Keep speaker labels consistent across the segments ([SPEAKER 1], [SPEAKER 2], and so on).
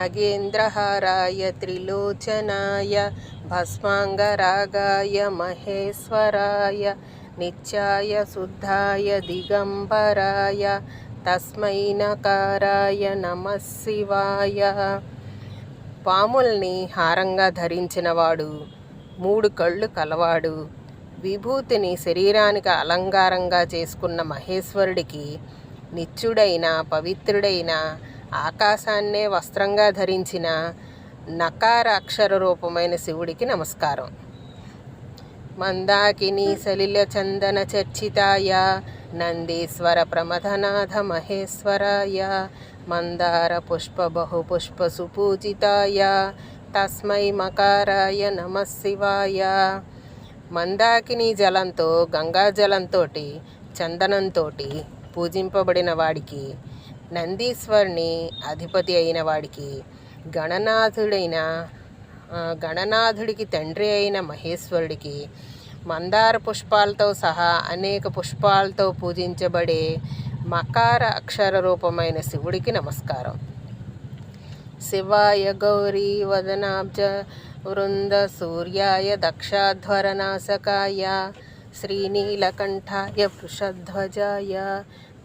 [SPEAKER 1] नागेन्द्रहाराय त्रिलोचनाय भस्मांगरागाय महेश्वराय नित्याय शुद्धाय दिगंबराय तस्मै नकाराय नमः శివాయ. పాముల్ని హారంగా ధరించినవాడు, 3 కళ్ళు కలవాడు, విభూతిని శరీరానికి అలంకారంగా చేసుకున్న మహేశ్వరుడికి, నిత్యుడైన పవిత్రుడైన ఆకాశాన్నే వస్త్రంగా ధరించిన నకార అక్షర రూపమైన శివుడికి నమస్కారం. మందాకిని సలిల చందన చర్చితాయ నందీశ్వర ప్రమథనాథ మహేశ్వరాయ మందార పుష్ప బహుపుష్ప సుపూజితాయ తస్మై మకారాయ నమః శివాయ. మందాకిని జలంతో, గంగాజలంతో, చందనంతో పూజింపబడిన వాడికి, నందీశ్వరుని అధిపతి అయిన వాడికి, గణనాథుడికి తండ్రి అయిన మహేశ్వరుడికి, మందార పుష్పాలతో సహా అనేక పుష్పాలతో పూజించబడే మకార అక్షర రూపమైన శివుడికి నమస్కారం. శివాయ గౌరీ వదనాబ్జ వృంద సూర్యాయ దక్షాధ్వరనాశకాయ శ్రీనీలకంఠాయ వృషధ్వజాయ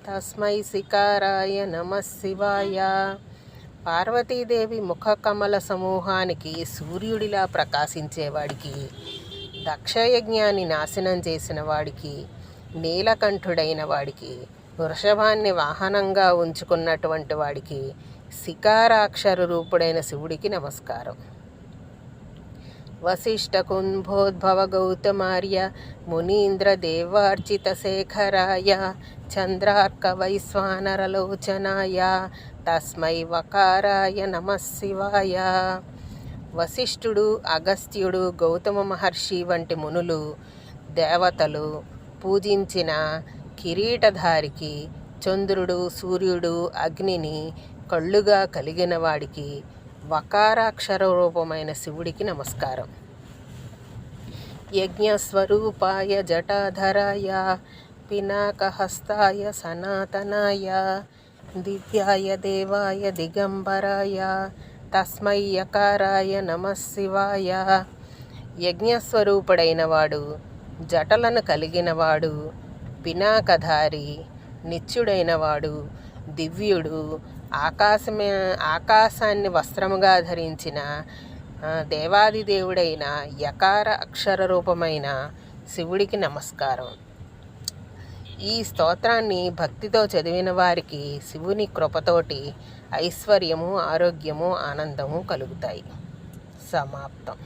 [SPEAKER 1] తస్మై శికారాయ నమః శివాయ. పార్వతీదేవి ముఖ కమల సమూహానికి సూర్యుడిలా ప్రకాశించేవాడికి, దక్షయజ్ఞాన్ని నాశనం చేసిన వాడికి, నీలకంఠుడైన వాడికి, వృషభాన్ని వాహనంగా ఉంచుకున్నటువంటి వాడికి, శికారాక్షర రూపుడైన శివుడికి నమస్కారం. వశిష్ఠ కుంభోద్భవ గౌతమార్య మునీంద్ర దేవార్చిత శేఖరాయ చంద్రార్క వైశ్వానరలోచనాయ తస్మై వకారాయ నమః శివాయ. వశిష్ఠుడు, అగస్త్యుడు, గౌతమ మహర్షి వంటి మునులు, దేవతలు పూజించిన కిరీటధారికి, చంద్రుడు, సూర్యుడు, అగ్నిని కళ్ళుగా కలిగిన వాడికి, వకారాక్షర రూపమైన శివుడికి నమస్కారం. యజ్ఞస్వరూపాయ జటాధరాయ పినాకహస్తాయ సనాతనాయ దివ్యాయ దేవాయ దిగంబరాయ తస్మై యకారాయ నమః శివాయ. యజ్ఞస్వరూపుడైన వాడు, జటలను కలిగినవాడు, పినాకధారి, నిత్యుడైన వాడు, దివ్యుడు, ఆకాశాన్ని వస్త్రముగా ధరించిన దేవాదిదేవుడైన యకార అక్షర రూపమైన శివుడికి నమస్కారం. ఈ స్తోత్రాన్ని భక్తితో చదివిన వారికి శివుని కృపతోటి ఐశ్వర్యము, ఆరోగ్యము, ఆనందము కలుగుతాయి. సమాప్తం.